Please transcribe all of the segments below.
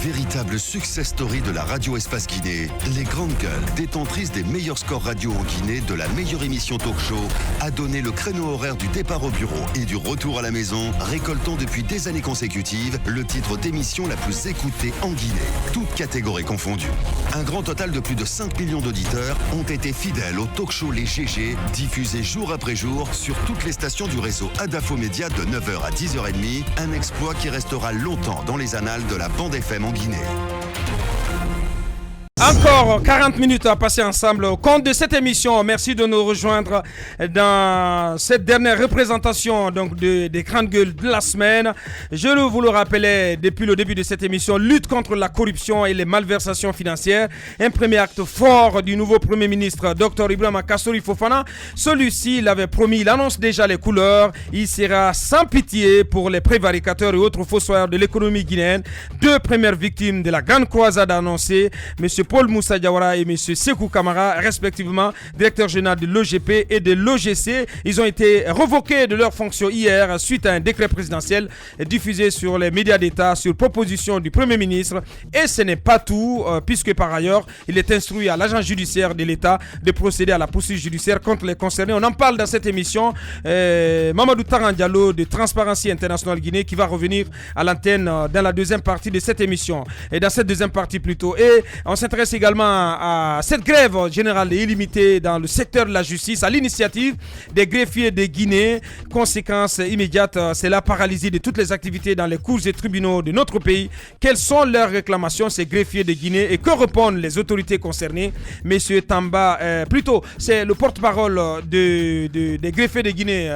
Véritable success story de la radio Espace Guinée, les grandes gueules, détentrices des meilleurs scores radio en Guinée de la meilleure émission talk show, a donné le créneau horaire du départ au bureau et du retour à la maison, récoltant depuis des années consécutives le titre d'émission la plus écoutée en Guinée, toutes catégories confondues. Un grand total de plus de 5 millions d'auditeurs ont été fidèles au talk show Les GG, diffusé jour après jour sur toutes les stations du réseau Adafo Média de 9h à 10h30, un exploit qui restera longtemps dans les annales de la bande FM en Guinée. Encore 40 minutes à passer ensemble au compte de cette émission. Merci de nous rejoindre dans cette dernière représentation donc des grandes gueules de la semaine. Je vous le rappelais depuis le début de cette émission, lutte contre la corruption et les malversations financières. Un premier acte fort du nouveau Premier ministre, Dr Ibrahima Kassory Fofana. Celui-ci l'avait promis, il annonce déjà les couleurs. Il sera sans pitié pour les prévaricateurs et autres fossoyeurs de l'économie guinéenne. Deux premières victimes de la grande croisade annoncée, M. Paul Moussa Diawara et M. Sekou Kamara, respectivement directeur général de l'OGP et de l'OGC. Ils ont été revoqués de leurs fonctions hier suite à un décret présidentiel diffusé sur les médias d'État sur proposition du Premier ministre. Et ce n'est pas tout, puisque par ailleurs, il est instruit à l'agent judiciaire de l'État de procéder à la poursuite judiciaire contre les concernés. On en parle dans cette émission. Mamadou Taran Diallo de Transparency International Guinée qui va revenir à l'antenne dans la deuxième partie de cette émission. Et dans cette deuxième partie plutôt. Et on s'intéresse également à cette grève générale et illimitée dans le secteur de la justice à l'initiative des greffiers de Guinée. Conséquence immédiate, c'est la paralysie de toutes les activités dans les cours et tribunaux de notre pays. Quelles sont leurs réclamations, ces greffiers de Guinée, et que répondent les autorités concernées? Monsieur Tamba, plutôt, c'est le porte-parole des greffiers de Guinée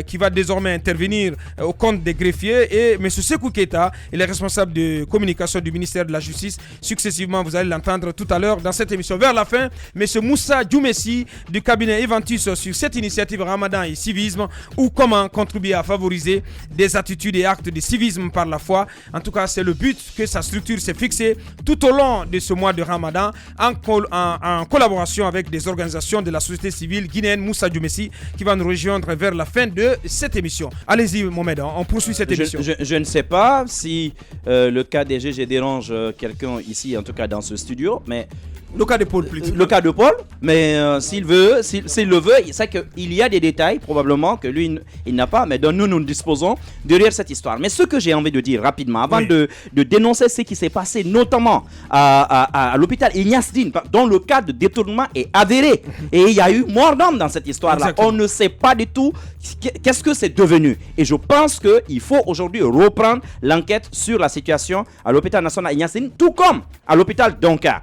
qui va désormais intervenir au compte des greffiers, et monsieur Sekou Keita, il est responsable de communication du ministère de la Justice. Successivement, vous allez l'entendre tout à l'heure dans cette émission. Vers la fin, M. Moussa Djoumessi du cabinet Eventus sur cette initiative Ramadan et civisme, ou comment contribuer à favoriser des attitudes et actes de civisme par la foi. En tout cas, c'est le but que sa structure s'est fixée tout au long de ce mois de Ramadan en collaboration avec des organisations de la société civile guinéenne. Moussa Djoumessi qui va nous rejoindre vers la fin de cette émission. Allez-y Mohamed, on poursuit cette émission. Je ne sais pas si le cas des GG dérange quelqu'un ici, en tout cas dans ce studio, mais le cas de Paul plutôt. Le cas de Paul, mais s'il le veut, il sait qu'il y a des détails probablement que lui il n'a pas, mais dont nous disposons derrière cette histoire. Mais ce que j'ai envie de dire rapidement, avant de dénoncer ce qui s'est passé notamment à l'hôpital Ignace Dine, dont le cas de détournement est avéré, et il y a eu mort d'homme dans cette histoire-là. Exactement. On ne sait pas du tout qu'est-ce que c'est devenu. Et je pense qu'il faut aujourd'hui reprendre l'enquête sur la situation à l'hôpital national Ignace Dine, tout comme à l'hôpital Donka.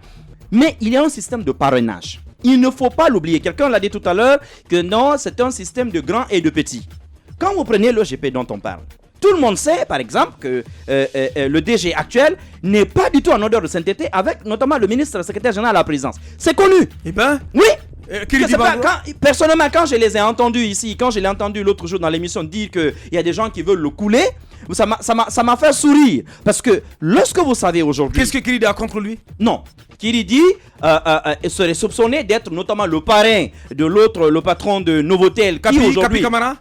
Mais il y a un système de parrainage. Il ne faut pas l'oublier. Quelqu'un l'a dit tout à l'heure que non, c'est un système de grands et de petits. Quand vous prenez l'OGP dont on parle, tout le monde sait, par exemple, que le DG actuel n'est pas du tout en odeur de sainteté avec notamment le ministre secrétaire général à la présidence. C'est connu. Eh ben, oui. Personnellement, quand je les ai entendus ici, quand je l'ai entendu l'autre jour dans l'émission dire qu'il y a des gens qui veulent le couler, ça m'a fait sourire. Parce que lorsque vous savez aujourd'hui... Qu'est-ce que Kiridi a contre lui? Non. Kiridi serait soupçonné d'être notamment le parrain de l'autre, le patron de Novotel, Capi Kamara,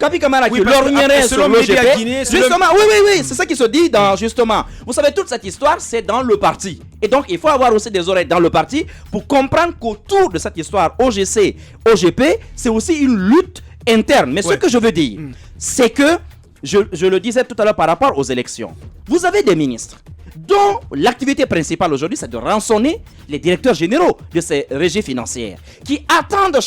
qui lorgnerait sur l'OGP. Justement, oui, c'est ça qui se dit justement. Vous savez, toute cette histoire, c'est dans le parti. Et donc, il faut avoir aussi des oreilles dans le parti pour comprendre qu'autour de cette histoire OGC, OGP, c'est aussi une lutte interne. Mais ce que je veux dire, c'est que, je le disais tout à l'heure par rapport aux élections, vous avez des ministres dont l'activité principale aujourd'hui, c'est de rançonner les directeurs généraux de ces régies financières qui attendent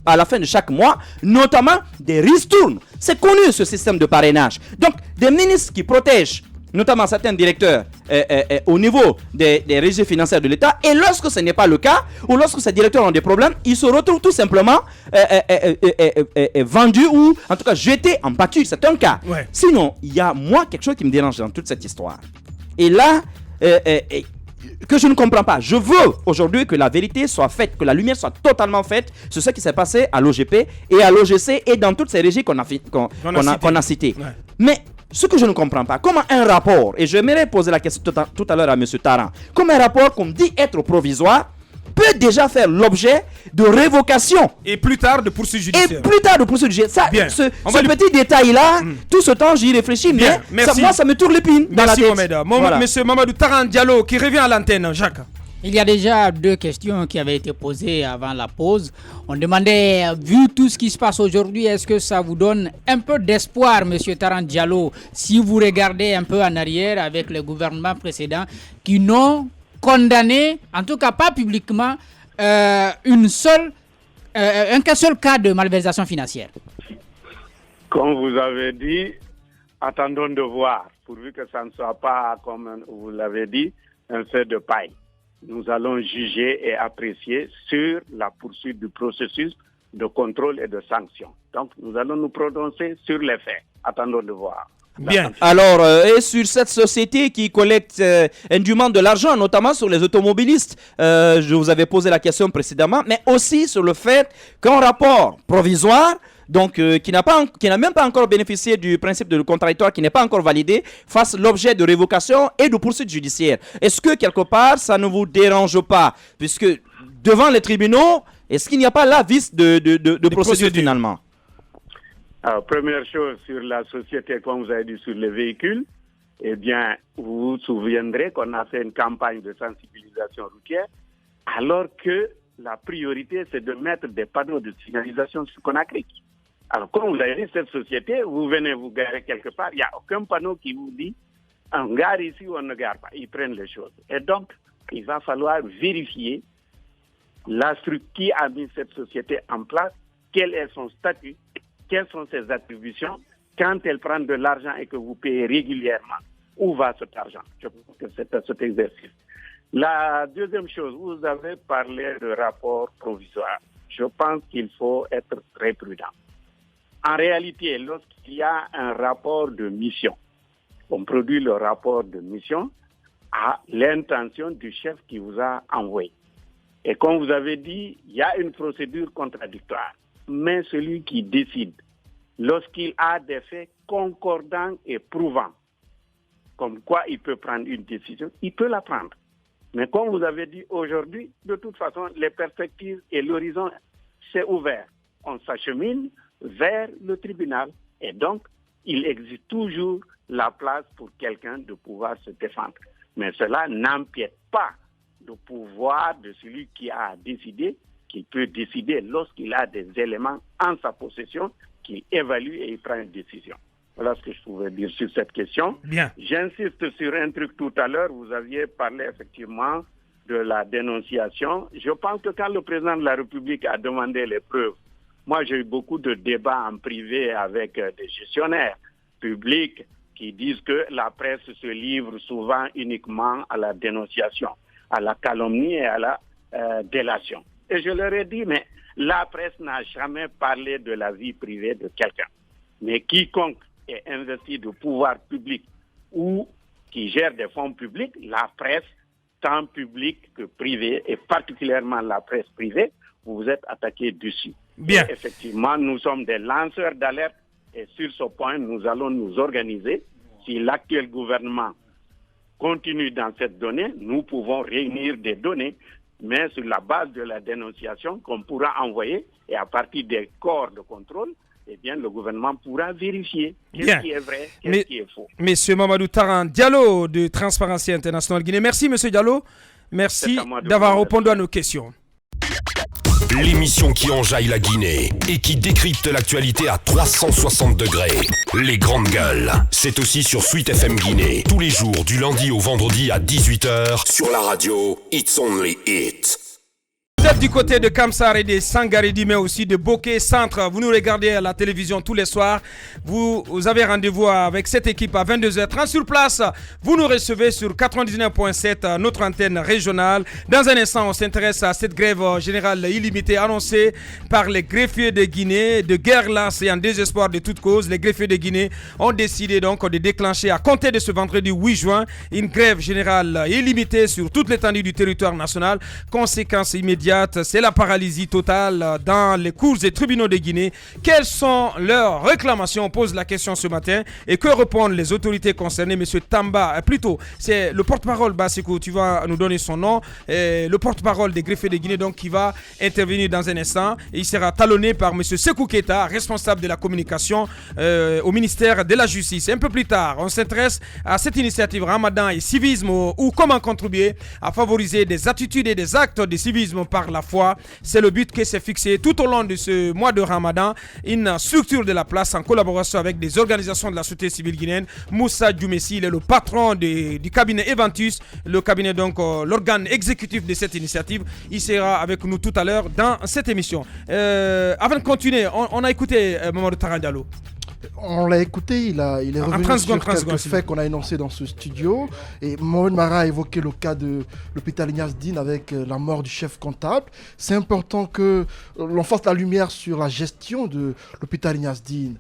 à la fin de chaque mois, notamment des ristournes. C'est connu ce système de parrainage. Donc, des ministres qui protègent notamment certains directeurs au niveau des régies financières de l'État, et lorsque ce n'est pas le cas, ou lorsque ces directeurs ont des problèmes, ils se retrouvent tout simplement vendus ou en tout cas jetés en pâture. C'est un cas. Ouais. Sinon, il y a quelque chose qui me dérange dans toute cette histoire. Et là, que je ne comprends pas. Je veux aujourd'hui que la vérité soit faite, que la lumière soit totalement faite sur ce qui s'est passé à l'OGP et à l'OGC et dans toutes ces régies qu'on a citées. Ouais. Mais ce que je ne comprends pas, comment un rapport, et j'aimerais poser la question tout à l'heure à M. Taran, comme un rapport qu'on dit être provisoire, peut déjà faire l'objet de révocation. Et plus tard, de poursuite judiciaire. Ça, Bien. ce petit détail-là, tout ce temps, j'y réfléchis, Bien. mais ça me tourne l'épine dans la tête. Merci, Monsieur Mamadou Taran Diallo, qui revient à l'antenne. Jacques. Il y a déjà 2 questions qui avaient été posées avant la pause. On demandait, vu tout ce qui se passe aujourd'hui, est-ce que ça vous donne un peu d'espoir, Monsieur Taran Diallo, si vous regardez un peu en arrière avec les gouvernements précédents qui n'ont condamné, en tout cas pas publiquement, un seul cas de malversation financière? Comme vous avez dit, attendons de voir, pourvu que ça ne soit pas, comme vous l'avez dit, un fait de paille. Nous allons juger et apprécier sur la poursuite du processus de contrôle et de sanction. Donc, nous allons nous prononcer sur les faits. Attendons de voir. Bien. Alors, et sur cette société qui collecte indûment de l'argent, notamment sur les automobilistes, je vous avais posé la question précédemment, mais aussi sur le fait qu'un rapport provisoire, donc qui n'a même pas encore bénéficié du principe de contradictoire, qui n'est pas encore validé, fasse l'objet de révocation et de poursuite judiciaire. Est-ce que quelque part ça ne vous dérange pas, puisque devant les tribunaux, est-ce qu'il n'y a pas là vice de procédure finalement? Alors, première chose sur la société, comme vous avez dit, sur les véhicules, eh bien, vous vous souviendrez qu'on a fait une campagne de sensibilisation routière, alors que la priorité, c'est de mettre des panneaux de signalisation sur Conakry. Alors, comme vous avez dit, cette société, vous venez vous garer quelque part, il n'y a aucun panneau qui vous dit on gare ici ou on ne gare pas. Ils prennent les choses. Et donc, il va falloir vérifier la structure qui a mis cette société en place, quel est son statut, quelles sont ses attributions, quand elle prend de l'argent et que vous payez régulièrement, où va cet argent? Je pense que c'est cet exercice. La deuxième chose, vous avez parlé de rapport provisoire. Je pense qu'il faut être très prudent. En réalité, lorsqu'il y a un rapport de mission, on produit le rapport de mission à l'intention du chef qui vous a envoyé. Et comme vous avez dit, il y a une procédure contradictoire. Mais celui qui décide, lorsqu'il a des faits concordants et prouvants, comme quoi il peut prendre une décision, il peut la prendre. Mais comme vous avez dit aujourd'hui, de toute façon, les perspectives et l'horizon, c'est ouvert. On s'achemine vers le tribunal et donc, il existe toujours la place pour quelqu'un de pouvoir se défendre. Mais cela n'empiète pas le pouvoir de celui qui a décidé, qu'il peut décider lorsqu'il a des éléments en sa possession, qu'il évalue et il prend une décision. Voilà ce que je pouvais dire sur cette question. Bien. J'insiste sur un truc tout à l'heure. Vous aviez parlé effectivement de la dénonciation. Je pense que quand le président de la République a demandé les preuves, moi j'ai eu beaucoup de débats en privé avec des gestionnaires publics qui disent que la presse se livre souvent uniquement à la dénonciation, à la calomnie et à la délation. Et je leur ai dit, mais la presse n'a jamais parlé de la vie privée de quelqu'un. Mais quiconque est investi de pouvoir public ou qui gère des fonds publics, la presse, tant publique que privée, et particulièrement la presse privée, vous vous êtes attaqué dessus. Bien. Et effectivement, nous sommes des lanceurs d'alerte et sur ce point, nous allons nous organiser. Si l'actuel gouvernement continue dans cette donnée, nous pouvons réunir des données, mais sur la base de la dénonciation qu'on pourra envoyer et à partir des corps de contrôle, eh bien, le gouvernement pourra vérifier qu'est-ce qui est vrai, qu'est-ce qui est faux. Monsieur Mamadou Taran Diallo de Transparency International Guinée. Merci, Monsieur Diallo. Merci d'avoir répondu à nos questions. L'émission qui enjaille la Guinée et qui décrypte l'actualité à 360 degrés. Les grandes gueules. C'est aussi sur Sweet FM Guinée. Tous les jours, du lundi au vendredi à 18h. Sur la radio, It's Only It. Vous êtes du côté de Kamsar et de Sangaridi, mais aussi de Bokeh Centre. Vous nous regardez à la télévision tous les soirs. Vous avez rendez-vous avec cette équipe à 22h30 sur place. Vous nous recevez sur 99.7, notre antenne régionale. Dans un instant, on s'intéresse à cette grève générale illimitée annoncée par les greffiers de Guinée. De guerre lasse et en désespoir de toute cause, les greffiers de Guinée ont décidé donc de déclencher à compter de ce vendredi 8 juin une grève générale illimitée sur toute l'étendue du territoire national. Conséquence immédiate constate, c'est la paralysie totale dans les cours et tribunaux de Guinée. Quelles sont leurs réclamations? On pose la question ce matin. Et que répondent les autorités concernées? Monsieur Tamba, plutôt, c'est le porte-parole, Basekou, tu vas nous donner son nom, le porte-parole des greffiers de Guinée, donc qui va intervenir dans un instant. Et il sera talonné par monsieur Sekou Keita, responsable de la communication au ministère de la Justice. Un peu plus tard, on s'intéresse à cette initiative Ramadan et civisme, ou comment contribuer à favoriser des attitudes et des actes de civisme par la foi. C'est le but qui s'est fixé tout au long de ce mois de Ramadan. Une structure de la place en collaboration avec des organisations de la société civile guinéenne. Moussa Djoumessi, il est le patron du cabinet Eventus, le cabinet donc l'organe exécutif de cette initiative. Il sera avec nous tout à l'heure dans cette émission. Avant de continuer, on a écouté Mamadou Taran Diallo. On l'a écouté, il est revenu sur quelques faits qu'on a énoncés dans ce studio. Et Mohamed Mara a évoqué le cas de l'hôpital Ignace Dine avec la mort du chef comptable. C'est important que l'on fasse la lumière sur la gestion de l'hôpital Ignace Dine.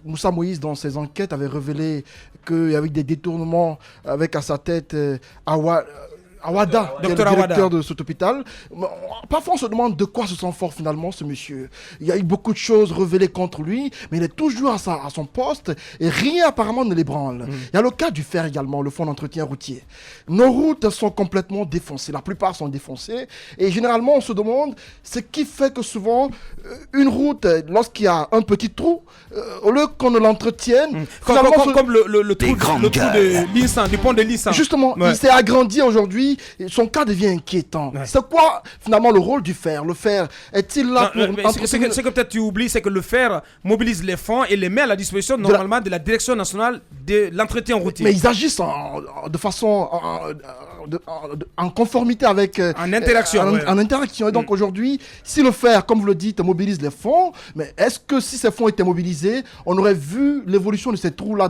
Moussa Moïse, dans ses enquêtes, avait révélé qu'il y avait des détournements avec à sa tête Awada, qui est le directeur de cet hôpital. Parfois, on se demande de quoi se sent fort finalement ce monsieur. Il y a eu beaucoup de choses révélées contre lui, mais il est toujours à son poste et rien apparemment ne l'ébranle. Il y a le cas du fer également, le fonds d'entretien routier. Nos routes sont complètement défoncées, la plupart sont défoncées et généralement on se demande ce qui fait que souvent une route, lorsqu'il y a un petit trou, au lieu qu'on ne l'entretienne, comme le trou de Lissan, du pont de Lissan. Justement, il s'est agrandi aujourd'hui. Son cas devient inquiétant. Ouais. C'est quoi finalement le rôle du fer? Le fer est-il là pour... C'est que peut-être tu oublies, c'est que le fer mobilise les fonds et les met à la disposition normalement de la direction nationale de l'entretien routier. Mais ils agissent de façon... en conformité avec... En interaction. En interaction. Et donc aujourd'hui, si le fer, comme vous le dites, mobilise les fonds, mais est-ce que si ces fonds étaient mobilisés, on aurait vu l'évolution de ces trous-là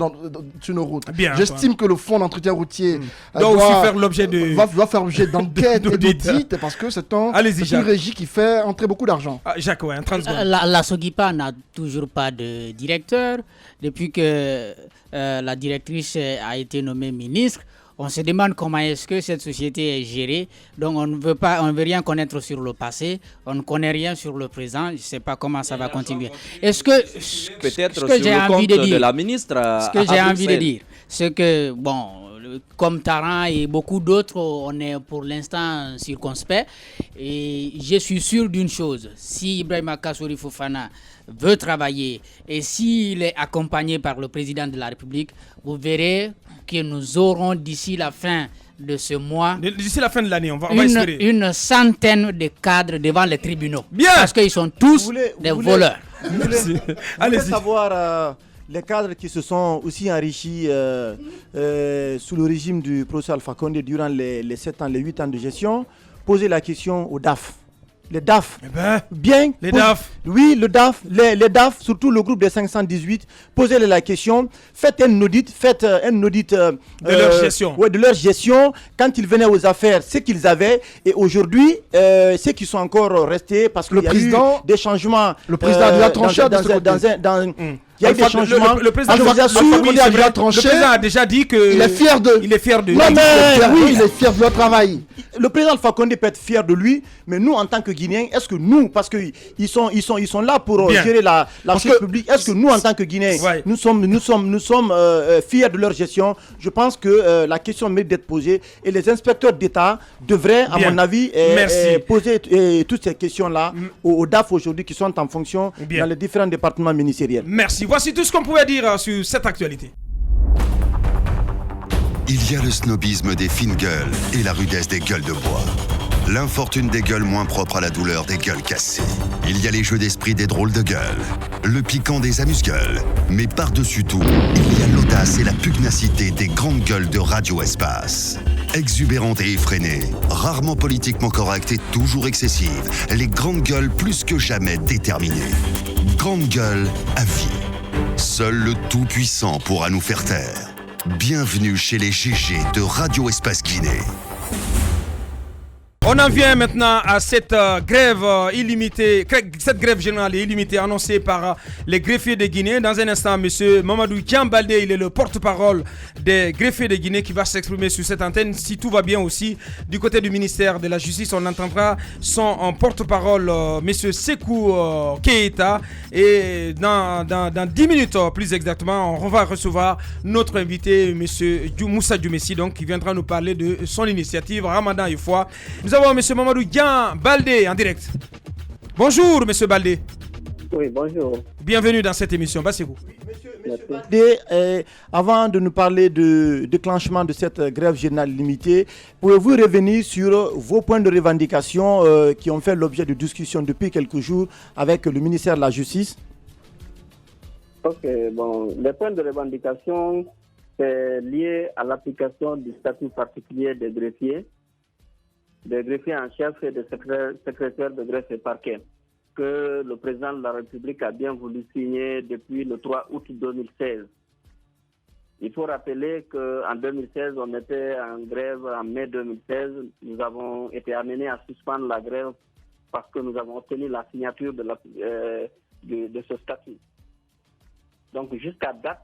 sur nos routes? J'estime que le fonds d'entretien routier doit aussi faire l'objet doit faire l'objet d'enquête et d'audit parce que c'est une régie qui fait entrer beaucoup d'argent. Jacques, ouais, 30 secondes. La Sogipa n'a toujours pas de directeur. Depuis que la directrice a été nommée ministre, on se demande comment est-ce que cette société est gérée. Donc on ne veut rien connaître sur le passé, on ne connaît rien sur le présent. Je ne sais pas comment ça va continuer. Est-ce que peut-être sur le compte de la ministre ce que j'ai envie de dire, c'est que comme Taran et beaucoup d'autres, on est pour l'instant circonspect. Et je suis sûr d'une chose, si Ibrahima Kassouri Fofana veut travailler et s'il est accompagné par le président de la République, vous verrez que nous aurons d'ici la fin de ce mois, d'ici la fin de l'année, on va espérer une centaine de cadres devant les tribunaux. Bien. Parce qu'ils sont tous des voleurs. Vous voulez savoir les cadres qui se sont aussi enrichis sous le régime du professeur Alpha Condé durant les 7 ans, les 8 ans de gestion, posez la question aux DAF. Les DAF. Les DAF. Oui, les DAF, surtout le groupe des 518, posez-les la question, faites un audit de leur gestion. Ouais, de leur gestion, quand ils venaient aux affaires, ce qu'ils avaient, et aujourd'hui, ceux qui sont encore restés, parce qu'il y a eu des changements. Le président a déjà tranché il y a eu des changements. Le président a déjà dit qu'il est fier de. Il est fier de leur travail. Le président Alpha Condé peut être fier de lui, mais nous, en tant que Guinéens, est-ce que nous, parce qu'ils sont là pour gérer la chose publique, est-ce que nous, en tant que Guinéens, nous sommes fiers de leur gestion? Je pense que la question mérite d'être posée et les inspecteurs d'État devraient, à mon avis, poser toutes ces questions-là aux DAF aujourd'hui qui sont en fonction dans les différents départements ministériels. Merci. Voici tout ce qu'on pouvait dire sur cette actualité. Il y a le snobisme des fines gueules et la rudesse des gueules de bois. L'infortune des gueules moins propres à la douleur des gueules cassées. Il y a les jeux d'esprit des drôles de gueules, le piquant des amuse-gueules. Mais par-dessus tout, il y a l'audace et la pugnacité des grandes gueules de Radio Espace. Exubérantes et effrénées, rarement politiquement correctes et toujours excessives, les grandes gueules plus que jamais déterminées. Grandes gueules à vie. Seul le Tout-Puissant pourra nous faire taire. Bienvenue chez les GG de Radio Espace Guinée. On en vient maintenant à cette grève illimitée, cette grève générale et illimitée annoncée par les greffiers de Guinée. Dans un instant, M. Mamadou Diambalde, il est le porte-parole des greffiers de Guinée qui va s'exprimer sur cette antenne. Si tout va bien aussi, du côté du ministère de la Justice, on entendra son porte-parole, M. Sekou Keita. Et dans 10 minutes, plus exactement, on va recevoir notre invité, M. Moussa Djoumessi, donc, qui viendra nous parler de son initiative Ramadan et foi. Nous avons M. Mamadou Diambalde en direct. Bonjour, M. Balde. Oui, bonjour. Bienvenue dans cette émission. Bassirou. Monsieur Balde, avant de nous parler du déclenchement de cette grève générale limitée, pouvez-vous revenir sur vos points de revendication qui ont fait l'objet de discussions depuis quelques jours avec le ministère de la Justice? Ok, bon, les points de revendication, c'est lié à l'application du statut particulier des greffiers en chef et des secrétaires de greffe et parquet, que le président de la République a bien voulu signer depuis le 3 août 2016. Il faut rappeler qu'en 2016, on était en grève en mai 2016. Nous avons été amenés à suspendre la grève parce que nous avons obtenu la signature de ce statut. Donc jusqu'à date,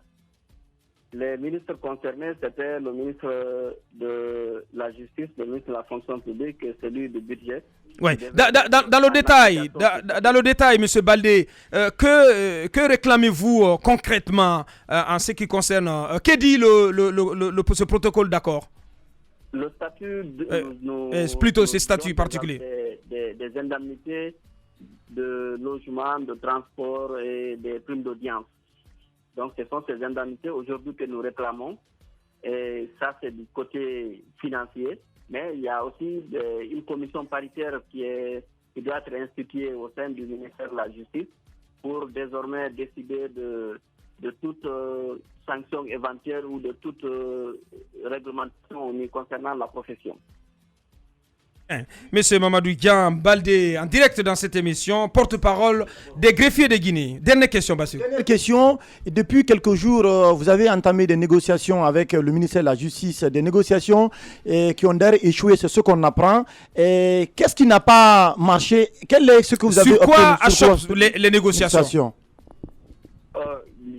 les ministres concernés, c'était le ministre de la Justice, le ministre de la Fonction publique et celui du budget. Oui. Dans le détail, M. Balde, que réclamez-vous concrètement en ce qui concerne... que dit ce protocole d'accord? Le statut... plutôt ces statuts particuliers. Des indemnités de logement, de transport et des primes d'audience. Donc, ce sont ces indemnités aujourd'hui que nous réclamons. Et ça, c'est du côté financier. Mais il y a aussi une commission paritaire qui doit être instituée au sein du ministère de la Justice pour désormais décider de toute sanction éventuelle ou de toute réglementation concernant la profession. Monsieur Mamadou Diambalde, en direct dans cette émission, porte-parole des greffiers de Guinée. Dernière question, Bassirou. Dernière question. Depuis quelques jours, vous avez entamé des négociations avec le ministère de la Justice, des négociations qui ont d'ailleurs échoué, c'est ce qu'on apprend. Qu'est-ce qui n'a pas marché? Quel est ce que vous avez obtenu? Sur quoi les négociations?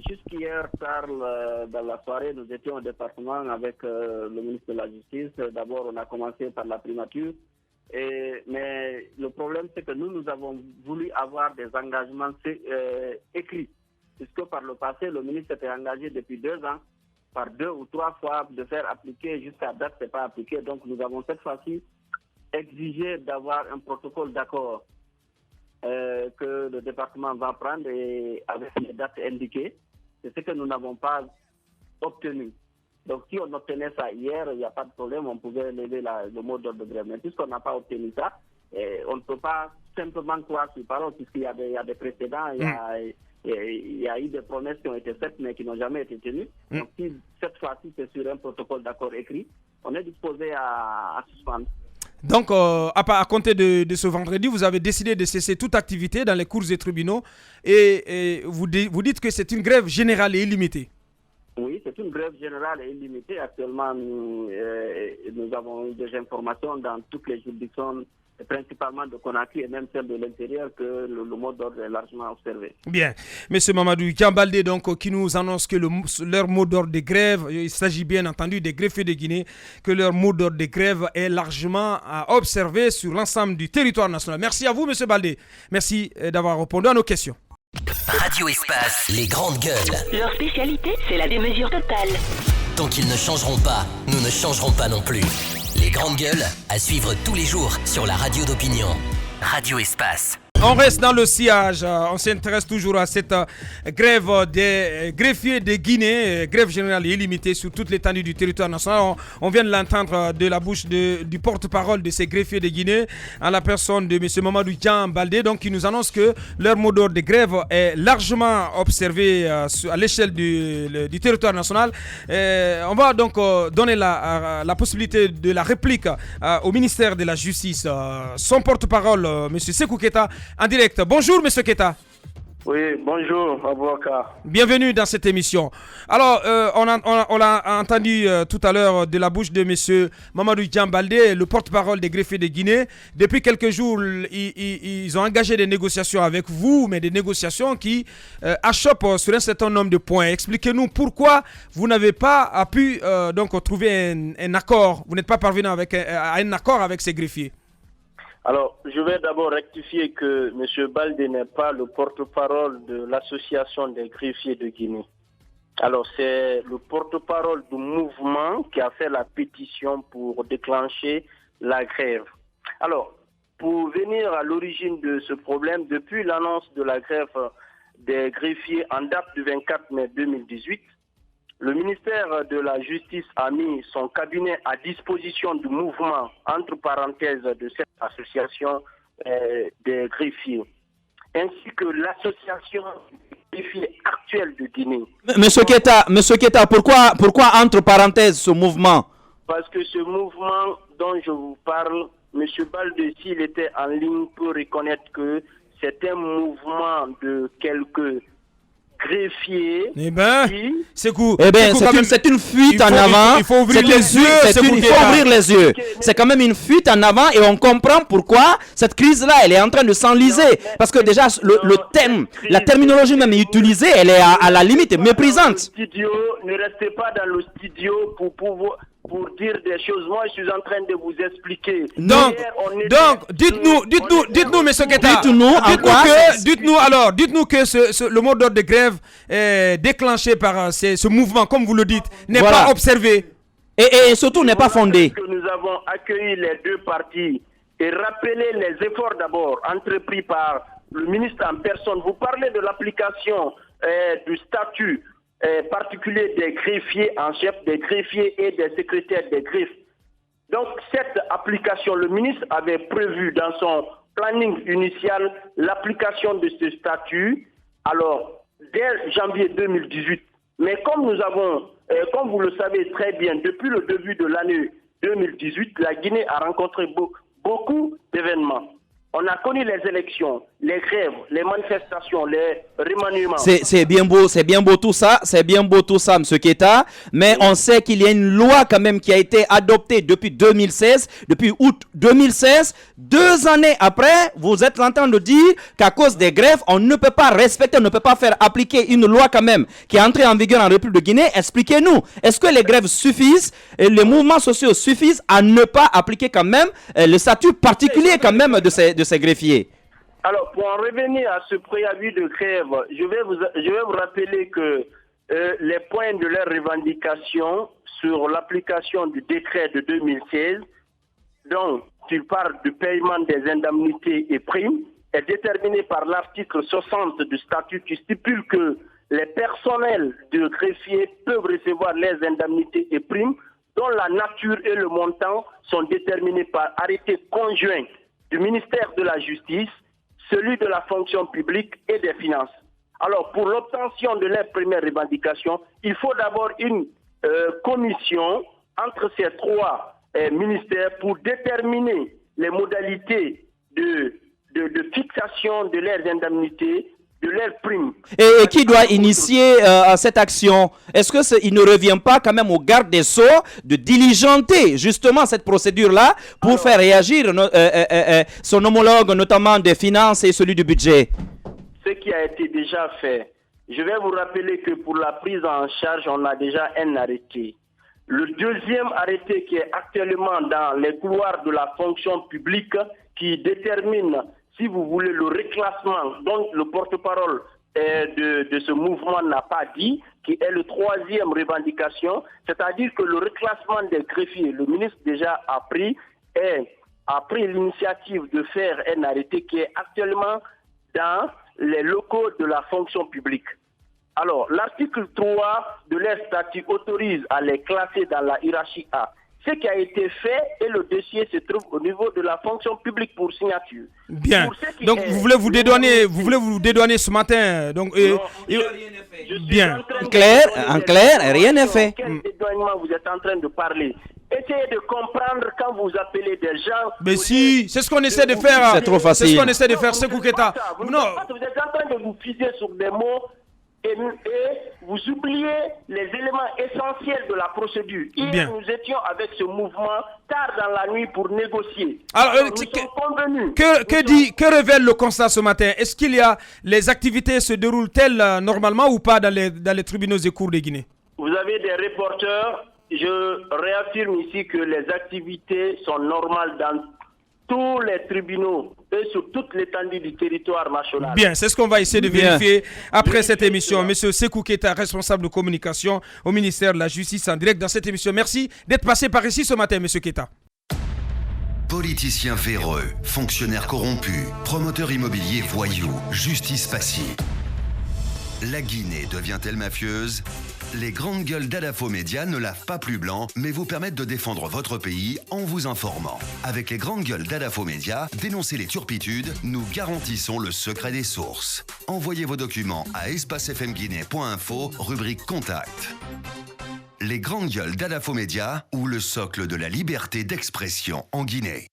Jusqu'hier tard, dans la soirée, nous étions au département avec le ministre de la Justice. D'abord, on a commencé par la primature. Mais le problème, c'est que nous avons voulu avoir des engagements écrits. Puisque par le passé, le ministre s'était engagé depuis 2 ans, par 2 ou 3 fois, de faire appliquer. Jusqu'à date, ce n'est pas appliqué. Donc, nous avons cette fois-ci exigé d'avoir un protocole d'accord que le département va prendre et avec les dates indiquées. C'est ce que nous n'avons pas obtenu. Donc, si on obtenait ça hier, il n'y a pas de problème, on pouvait lever le mot d'ordre de grève. Mais puisqu'on n'a pas obtenu ça, on ne peut pas simplement croire sur parole, puisqu'il y a des précédents, il y a eu des promesses qui ont été faites, mais qui n'ont jamais été tenues. Donc, si cette fois-ci, c'est sur un protocole d'accord écrit, on est disposé à suspendre. Donc, à compter de ce vendredi, vous avez décidé de cesser toute activité dans les cours et tribunaux et vous dites que c'est une grève générale et illimitée. Oui, c'est une grève générale et illimitée. Actuellement, nous avons eu des informations dans toutes les juridictions, principalement de Conakry et même celle de l'intérieur, que le mot d'ordre est largement observé. Bien. Monsieur Mamadou Diambalde, donc, qui nous annonce que leur mot d'ordre de grève, il s'agit bien entendu des greffiers de Guinée, que leur mot d'ordre de grève est largement observé sur l'ensemble du territoire national. Merci à vous, monsieur Balde. Merci d'avoir répondu à nos questions. Radio Espace, les grandes gueules. Leur spécialité, c'est la démesure totale. Tant qu'ils ne changeront pas, nous ne changerons pas non plus. Les grandes gueules, à suivre tous les jours sur la radio d'opinion. Radio Espace. On reste dans le sillage, on s'intéresse toujours à cette grève des greffiers de Guinée, grève générale et illimitée sur toute l'étendue du territoire national. On vient de l'entendre de la bouche du porte-parole de ces greffiers de Guinée, en la personne de M. Mamadou Diambalde, donc qui nous annonce que leur mot d'ordre de grève est largement observé à l'échelle du territoire national. On va donc donner la possibilité de la réplique au ministère de la Justice. Son porte-parole, M. Sekou Keita, en direct. Bonjour, M. Keita. Oui, bonjour, avocat. Bienvenue dans cette émission. Alors, on a entendu tout à l'heure de la bouche de M. Mamadou Djambaldé, le porte-parole des greffiers de Guinée. Depuis quelques jours, ils ont engagé des négociations avec vous, mais des négociations qui achoppent sur un certain nombre de points. Expliquez-nous pourquoi vous n'avez pas pu donc trouver un accord, vous n'êtes pas parvenu à un accord avec ces greffiers. Alors, je vais d'abord rectifier que M. Baldé n'est pas le porte-parole de l'association des greffiers de Guinée. Alors, c'est le porte-parole du mouvement qui a fait la pétition pour déclencher la grève. Alors, pour venir à l'origine de ce problème, depuis l'annonce de la grève des greffiers en date du 24 mai 2018, le ministère de la Justice a mis son cabinet à disposition du mouvement, entre parenthèses, de cette association des greffiers, ainsi que l'association des greffiers actuelle de Guinée. Monsieur Keita, pourquoi entre parenthèses ce mouvement? Parce que ce mouvement dont je vous parle, M. Baldé, s'il était en ligne, peut reconnaître que c'est un mouvement de quelques greffier. C'est cool. C'est une fuite en avant. Il faut ouvrir les yeux. Il faut ouvrir les yeux. C'est quand même une fuite en avant et on comprend pourquoi cette crise-là, elle est en train de s'enliser. Parce que déjà, le thème, la terminologie même utilisée, elle est à la limite méprisante. Ne restez pas dans le studio pour dire des choses. Moi, je suis en train de vous expliquer. Donc, dites-nous, M. Keita. Dites-nous que le mot d'ordre de grève déclenché par ce mouvement, comme vous le dites, n'est pas observé. Et surtout n'est pas fondé. Que nous avons accueilli les deux parties et rappelé les efforts d'abord entrepris par le ministre en personne. Vous parlez de l'application du statut particulier des greffiers en chef, des greffiers et des secrétaires des greffes. Donc cette application, le ministre avait prévu dans son planning initial l'application de ce statut, alors dès janvier 2018. Mais comme comme vous le savez très bien, depuis le début de l'année 2018, la Guinée a rencontré beaucoup d'événements. On a connu les élections, les grèves, les manifestations, les remaniements. C'est bien beau tout ça, M. Keita, mais on sait qu'il y a une loi quand même qui a été adoptée depuis 2016, depuis août 2016. 2 années après, vous êtes en train de dire qu'à cause des grèves, on ne peut pas respecter, on ne peut pas faire appliquer une loi quand même qui est entrée en vigueur en République de Guinée. Expliquez-nous, est-ce que les grèves suffisent, et les mouvements sociaux suffisent à ne pas appliquer quand même le statut particulier quand même de ces greffiers? Alors, pour en revenir à ce préavis de grève, je vais vous rappeler que les points de leurs revendications sur l'application du décret de 2016, dont il parle du paiement des indemnités et primes, est déterminé par l'article 60 du statut qui stipule que les personnels de greffiers peuvent recevoir les indemnités et primes dont la nature et le montant sont déterminés par arrêté conjoint du ministère de la Justice, celui de la fonction publique et des finances. Alors, pour l'obtention de leurs premières revendications, il faut d'abord une commission entre ces 3 ministères pour déterminer les modalités de fixation de leurs indemnités, de leurs primes. Et qui doit initier cette action? Est-ce qu'il ne revient pas quand même au garde des Sceaux de diligenter justement cette procédure-là pour faire réagir son homologue, notamment des finances et celui du budget? Ce qui a été déjà fait. Je vais vous rappeler que pour la prise en charge, on a déjà un arrêté. Le deuxième arrêté qui est actuellement dans les couloirs de la fonction publique qui détermine, si vous voulez, le reclassement dont le porte-parole de ce mouvement n'a pas dit, qui est le 3e revendication, c'est-à-dire que le reclassement des greffiers, le ministre déjà a pris l'initiative de faire un arrêté qui est actuellement dans les locaux de la fonction publique. Alors, l'article 3 de leur statut autorise à les classer dans la hiérarchie A. Ce qui a été fait et le dossier se trouve au niveau de la fonction publique pour signature. Bien. Donc vous voulez vous dédouaner ce matin. Donc bien. En clair, rien n'est fait. Quel dédouanement vous êtes en train de parler? essayez de comprendre quand vous appelez des gens. Mais si, c'est ce qu'on essaie de faire. C'est trop facile. C'est ce qu'on essaie de faire, Sékou Keita. Non, vous êtes en train de vous fiser sur des mots et vous oubliez les éléments essentiels de la procédure. Hier, nous étions avec ce mouvement tard dans la nuit pour négocier. Alors, que révèle le constat ce matin? Est-ce qu'il y a les activités se déroulent-elles normalement ou pas dans les tribunaux et cours de Guinée? Vous avez des reporters. Je réaffirme ici que les activités sont normales dans tous les tribunaux et sur toute l'étendue du territoire national. Bien, c'est ce qu'on va essayer de vérifier après cette émission. Monsieur Sékou Keita, responsable de communication au ministère de la Justice en direct dans cette émission. Merci d'être passé par ici ce matin, monsieur Keita. Politiciens véreux, fonctionnaires corrompus, promoteurs immobiliers voyous, justice passive. La Guinée devient-elle mafieuse? Les grandes gueules d'Adafo Média ne lavent pas plus blanc, mais vous permettent de défendre votre pays en vous informant. Avec les grandes gueules d'Adafo Média, dénoncez les turpitudes, nous garantissons le secret des sources. Envoyez vos documents à espacefmguinée.info, rubrique Contact. Les grandes gueules d'Adafo Média ou le socle de la liberté d'expression en Guinée.